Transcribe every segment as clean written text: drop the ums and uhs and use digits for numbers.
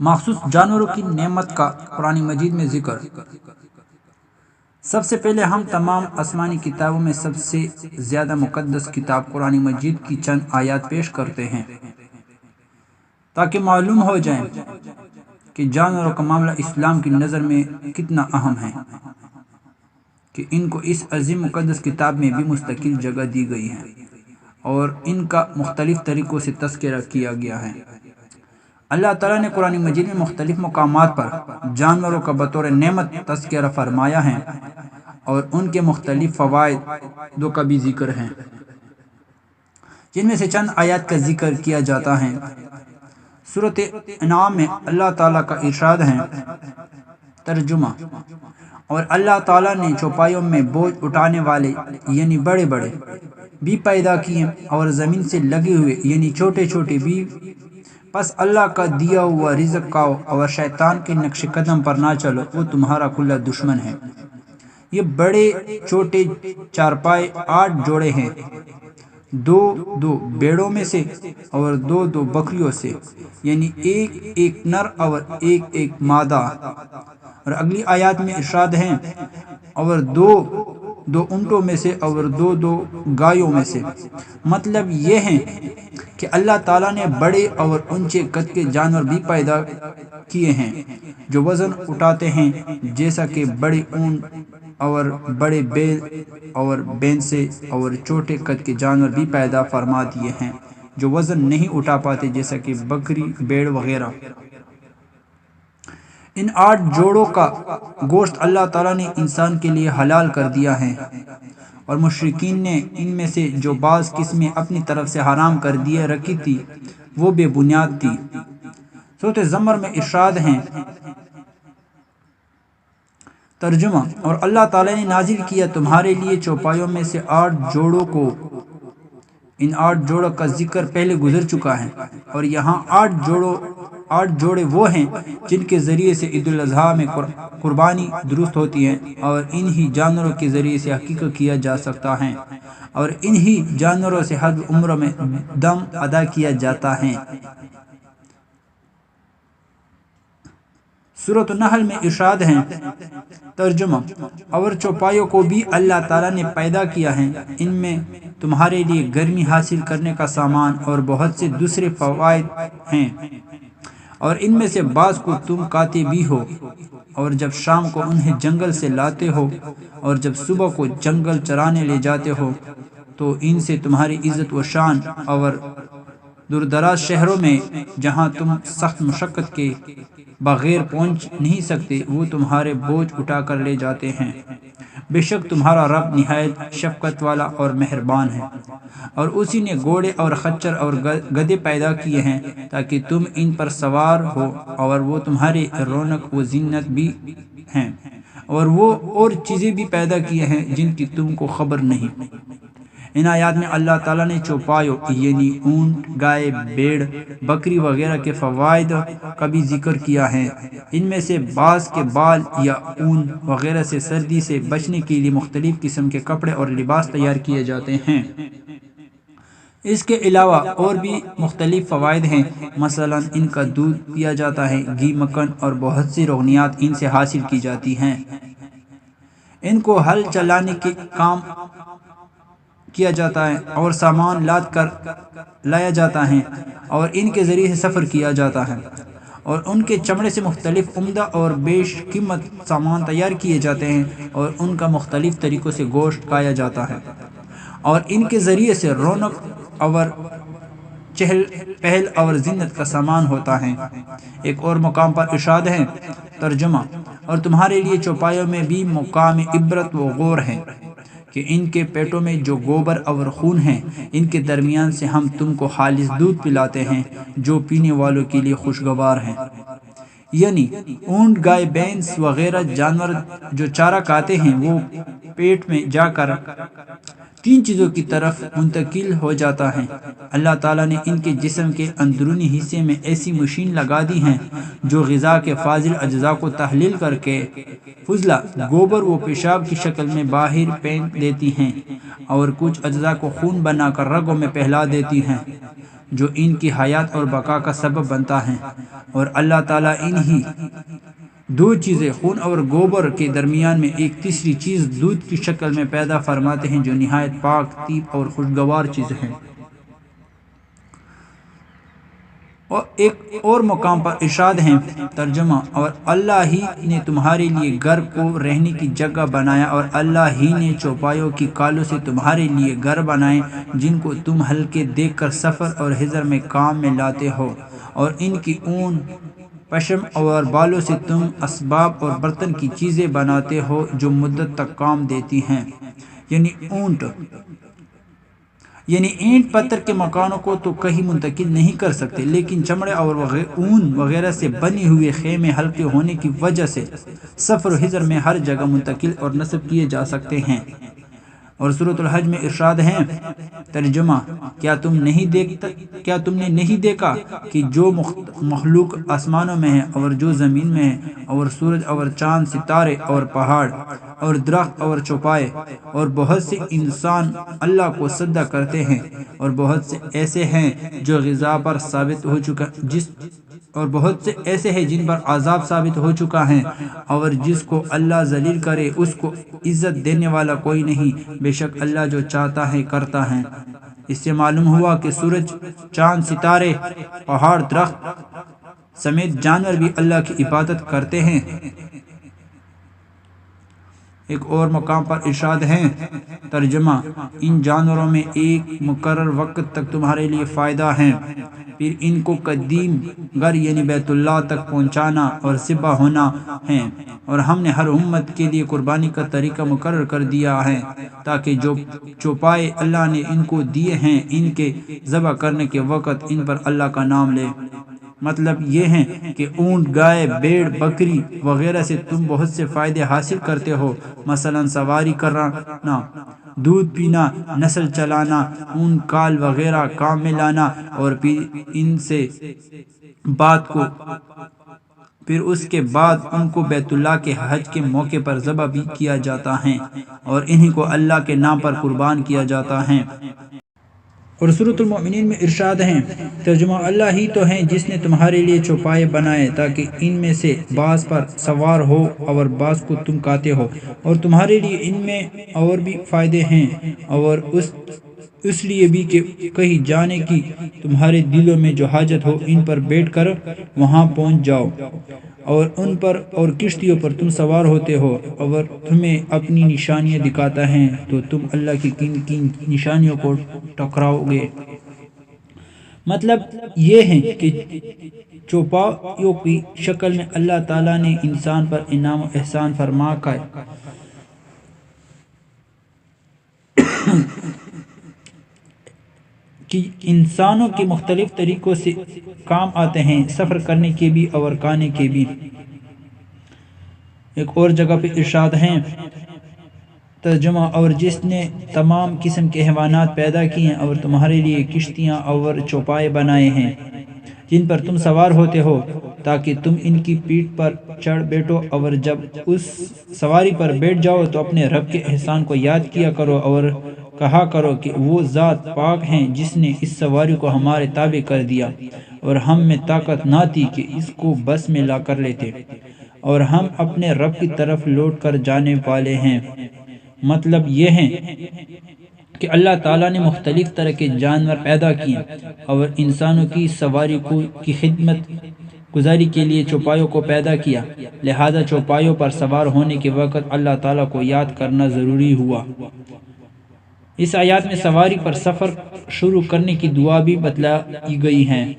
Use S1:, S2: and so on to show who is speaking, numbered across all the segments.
S1: مخصوص جانوروں کی نعمت کا قرآن مجید میں ذکر۔ سب سے پہلے ہم تمام آسمانی کتابوں میں سب سے زیادہ مقدس کتاب قرآن مجید کی چند آیات پیش کرتے ہیں تاکہ معلوم ہو جائے کہ جانوروں کا معاملہ اسلام کی نظر میں کتنا اہم ہے، کہ ان کو اس عظیم مقدس کتاب میں بھی مستقل جگہ دی گئی ہے اور ان کا مختلف طریقوں سے تذکرہ کیا گیا ہے۔ اللہ تعالیٰ نے قرآن مجید میں مختلف مقامات پر جانوروں کا بطور نعمت تذکرہ فرمایا ہے اور ان کے مختلف فوائد کا بھی ذکر ہے، جن میں سے چند آیات کا ذکر کیا جاتا ہے۔ سورۃ انعام میں اللہ تعالیٰ کا ارشاد ہے، ترجمہ: اور اللہ تعالیٰ نے چوپایوں میں بوجھ اٹھانے والے یعنی بڑے بڑے بھی پیدا کیے اور زمین سے لگے ہوئے یعنی چھوٹے چھوٹے بھی، پس اللہ کا دیا ہوا رزق کھاؤ اور شیطان کے نقش قدم پر نہ چلو، وہ تمہارا کھلا دشمن ہے۔ یہ بڑے چھوٹے چارپائے 8 جوڑے ہیں، 2 بھیڑوں میں سے اور 2 بکریوں سے، یعنی ایک نر اور ایک مادہ۔ اور اگلی آیات میں ارشاد ہے، اور دو اونٹوں میں سے اور 2 گایوں میں سے۔ مطلب یہ ہے کہ اللہ تعالیٰ نے بڑے اور اونچے قد کے جانور بھی پیدا کیے ہیں جو وزن اٹھاتے ہیں، جیسا کہ بڑے اونٹ اور بڑے بیل اور بھینسیں، اور چھوٹے قد کے جانور بھی پیدا فرما دیے ہیں جو وزن نہیں اٹھا پاتے، جیسا کہ بکری، بھیڑ وغیرہ۔ ان 8 جوڑوں کا گوشت اللہ تعالیٰ نے انسان کے لیے حلال کر دیا ہے، اور مشرکین نے ان میں سے جو بعض قسمیں اپنی طرف سے حرام کر دیے رکھی تھی وہ بے بنیاد تھی۔ سورۃ زمر میں ارشاد ہے، ترجمہ: اور اللہ تعالیٰ نے نازل کیا تمہارے لیے چوپایوں میں سے 8 جوڑوں کو۔ ان 8 جوڑوں کا ذکر پہلے گزر چکا ہے، اور یہاں 8 جوڑے وہ ہیں جن کے ذریعے سے عید الاضحیٰ میں قربانی درست ہوتی ہے، اور انہی جانوروں کے ذریعے سے عقیقہ کیا جا سکتا ہے، اور انہی جانوروں سے حج عمرہ میں دم ادا کیا جاتا ہے۔ سورۃ النحل میں ارشاد ہے، ترجمہ: اور چوپایوں کو بھی اللہ تعالیٰ نے پیدا کیا ہے، ان میں تمہارے لیے گرمی حاصل کرنے کا سامان اور بہت سے دوسرے فوائد ہیں، اور ان میں سے بعض کو تم کھاتے بھی ہو، اور جب شام کو انہیں جنگل سے لاتے ہو اور جب صبح کو جنگل چرانے لے جاتے ہو تو ان سے تمہاری عزت و شان، اور دور دراز شہروں میں جہاں تم سخت مشقت کے بغیر پہنچ نہیں سکتے وہ تمہارے بوجھ اٹھا کر لے جاتے ہیں۔ بے شک تمہارا رب نہایت شفقت والا اور مہربان ہے۔ اور اسی نے گھوڑے اور خچر اور گدھے پیدا کیے ہیں تاکہ تم ان پر سوار ہو، اور وہ تمہاری رونق و زینت بھی ہیں، اور وہ اور چیزیں بھی پیدا کیے ہیں جن کی تم کو خبر نہیں۔ ان آیات میں اللہ تعالیٰ نے چوپایوں یعنی اونٹ، گائے، بھیڑ، بکری وغیرہ کے فوائد کا بھی ذکر کیا ہے۔ ان میں سے بعض کے بال یا اون وغیرہ سے سردی سے بچنے کے لیے مختلف قسم کے کپڑے اور لباس تیار کیے جاتے ہیں۔ اس کے علاوہ اور بھی مختلف فوائد ہیں، مثلا ان کا دودھ پیا جاتا ہے، گھی، مکھن اور بہت سی روغنیات ان سے حاصل کی جاتی ہیں۔ ان کو ہل چلانے کے کام کیا جاتا ہے اور سامان لاد کر لایا جاتا ہے، اور ان کے ذریعے سے سفر کیا جاتا ہے، اور ان کے چمڑے سے مختلف عمدہ اور بیش قیمت سامان تیار کیے جاتے ہیں، اور ان کا مختلف طریقوں سے گوشت کھایا جاتا ہے، اور ان کے ذریعے سے رونق اور چہل پہل اور زینت کا سامان ہوتا ہے۔ ایک اور مقام پر ارشاد ہے، ترجمہ: اور تمہارے لیے چوپایوں میں بھی مقام عبرت و غور ہے کہ ان کے پیٹوں میں جو گوبر اور خون ہیں، ان کے درمیان سے ہم تم کو خالص دودھ پلاتے ہیں جو پینے والوں کے لیے خوشگوار ہے۔ یعنی اونٹ، گائے، بھینس وغیرہ جانور جو چارہ کھاتے ہیں وہ پیٹ میں جا کر 3 چیزوں کی طرف منتقل ہو جاتا ہے۔ اللہ تعالیٰ نے ان کے جسم کے اندرونی حصے میں ایسی مشین لگا دی ہیں جو غذا کے فاضل اجزاء کو تحلیل کر کے فضلہ گوبر و پیشاب کی شکل میں باہر پھینک دیتی ہیں، اور کچھ اجزاء کو خون بنا کر رگوں میں پھیلا دیتی ہیں جو ان کی حیات اور بقا کا سبب بنتا ہے، اور اللہ تعالیٰ انہی دو چیزیں خون اور گوبر کے درمیان میں ایک تیسری چیز دودھ کی شکل میں پیدا فرماتے ہیں جو نہایت پاک، طیب اور خوشگوار چیز ہے۔ اور ایک اور مقام پر ارشاد ہے، ترجمہ، اور اللہ ہی نے تمہارے لیے گھر کو رہنے کی جگہ بنایا، اور اللہ ہی نے چوپایوں کی کالوں سے تمہارے لیے گھر بنائے جن کو تم ہلکے دیکھ کر سفر اور حضر میں کام میں لاتے ہو، اور ان کی اون، پشم اور بالوں سے تم اسباب اور برتن کی چیزیں بناتے ہو جو مدت تک کام دیتی ہیں، یعنی اینٹ پتھر کے مکانوں کو تو کہیں منتقل نہیں کر سکتے، لیکن چمڑے اور اون وغیرہ سے بنے ہوئے خیمے ہلکے ہونے کی وجہ سے سفر و حضر میں ہر جگہ منتقل اور نصب کیے جا سکتے ہیں۔ اور سورۃ الحج میں ارشاد ہے، ترجمہ، کیا تم نے نہیں دیکھا کہ جو مخلوق آسمانوں میں ہے اور جو زمین میں ہے، اور سورج اور چاند، ستارے اور پہاڑ اور درخت اور چوپائے، اور بہت سے انسان اللہ کو سجدہ کرتے ہیں، اور بہت سے ایسے ہیں جو غذا پر ثابت ہو چکا اور بہت سے ایسے ہیں جن پر عذاب ثابت ہو چکا ہے، اور جس کو اللہ ذلیل کرے اس کو عزت دینے والا کوئی نہیں، بے شک اللہ جو چاہتا ہے کرتا ہے۔ اس سے معلوم ہوا کہ سورج، چاند، ستارے، پہاڑ، درخت سمیت جانور بھی اللہ کی عبادت کرتے ہیں۔ ایک اور مقام پر ارشاد ہے، ترجمہ، ان جانوروں میں ایک مقرر وقت تک تمہارے لیے فائدہ ہے، پھر ان کو قدیم گھر یعنی بیت اللہ تک پہنچانا اور ذبح ہونا ہے، اور ہم نے ہر امت کے لیے قربانی کا طریقہ مقرر کر دیا ہے تاکہ جو چوپائے اللہ نے ان کو دیے ہیں ان کے ذبح کرنے کے وقت ان پر اللہ کا نام لے۔ مطلب یہ ہے کہ اونٹ، گائے، بھیڑ، بکری وغیرہ سے تم بہت سے فائدے حاصل کرتے ہو، مثلا سواری کرنا، دودھ پینا، نسل چلانا، اون کال وغیرہ کام میں لانا، اور پھر اس کے بعد ان کو بیت اللہ کے حج کے موقع پر ذبح بھی کیا جاتا ہے، اور انہی کو اللہ کے نام پر قربان کیا جاتا ہے۔ اور سورۃ المؤمنین میں ارشاد ہے، ترجمہ، اللہ ہی تو ہے جس نے تمہارے لیے چوپائے بنائے تاکہ ان میں سے بعض پر سوار ہو اور بعض کو تم کاتے ہو، اور تمہارے لیے ان میں اور بھی فائدے ہیں، اور اس لیے بھی کہ کہیں جانے کی تمہارے دلوں میں جو حاجت ہو ان پر بیٹھ کر وہاں پہنچ جاؤ، اور ان پر اور کشتیوں پر تم سوار ہوتے ہو، اور تمہیں اپنی نشانیاں دکھاتا ہے تو تم اللہ کی کن کن نشانیوں کو ٹکراؤ گے۔ مطلب یہ ہے کہ چوپایوں کی شکل میں اللہ تعالیٰ نے انسان پر انعام و احسان فرما کر کہ انسانوں کے مختلف طریقوں سے کام آتے ہیں، سفر کرنے کے بھی اور کھانے کے بھی۔ ایک اور جگہ پہ ارشاد ہے، ترجمہ، اور جس نے تمام قسم کے حیوانات پیدا کیے ہیں اور تمہارے لیے کشتیاں اور چوپائے بنائے ہیں جن پر تم سوار ہوتے ہو تاکہ تم ان کی پیٹھ پر چڑھ بیٹھو، اور جب اس سواری پر بیٹھ جاؤ تو اپنے رب کے احسان کو یاد کیا کرو اور کہا کرو کہ وہ ذات پاک ہیں جس نے اس سواری کو ہمارے تابع کر دیا، اور ہم میں طاقت نہ تھی کہ اس کو بس میں لا کر لیتے، اور ہم اپنے رب کی طرف لوٹ کر جانے والے ہیں۔ مطلب یہ ہے کہ اللہ تعالیٰ نے مختلف طرح کے جانور پیدا کیے اور انسانوں کی سواری کی خدمت گزاری کے لیے چوپایوں کو پیدا کیا، لہذا چوپایوں پر سوار ہونے کے وقت اللہ تعالیٰ کو یاد کرنا ضروری ہوا۔ اس آیات میں سواری پر سفر شروع کرنے کی دعا بھی بتلائی گئی ہے۔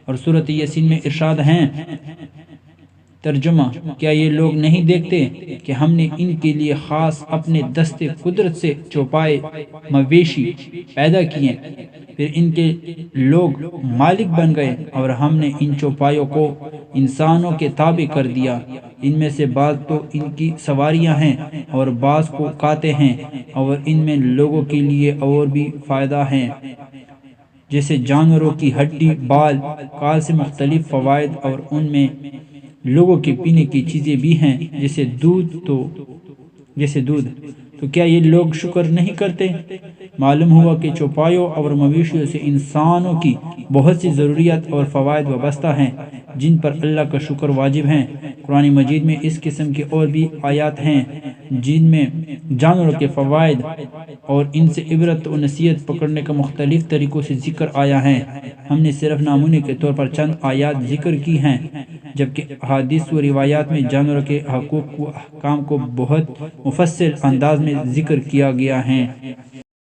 S1: اور سورۃ یاسین میں ارشاد ہے، ترجمہ، کیا یہ لوگ نہیں دیکھتے کہ ہم نے ان کے لیے خاص اپنے دست قدرت سے چوپائے مویشی پیدا کیے، پھر ان کے لوگ مالک بن گئے، اور ہم نے ان چوپایوں کو انسانوں کے تابع کر دیا، ان میں سے بعض تو ان کی سواریاں ہیں اور بعض کو کاتے ہیں، اور ان میں لوگوں کے لیے اور بھی فائدہ ہیں، جیسے جانوروں کی ہڈی، بال، کال سے مختلف فوائد، اور ان میں لوگوں کے پینے کی چیزیں بھی ہیں جیسے دودھ۔ تو کیا یہ لوگ شکر نہیں کرتے؟ معلوم ہوا کہ چوپایوں اور مویشیوں سے انسانوں کی بہت سی ضروریات اور فوائد وابستہ ہیں جن پر اللہ کا شکر واجب ہے۔ قرآن مجید میں اس قسم کے اور بھی آیات ہیں جن میں جانوروں کے فوائد اور ان سے عبرت و نصیحت پکڑنے کا مختلف طریقوں سے ذکر آیا ہے۔ ہم نے صرف نمونے کے طور پر چند آیات ذکر کی ہیں، جبکہ احادیث و روایات میں جانوروں کے حقوق و احکام کو بہت مفصل انداز میں ذکر کیا گیا ہے۔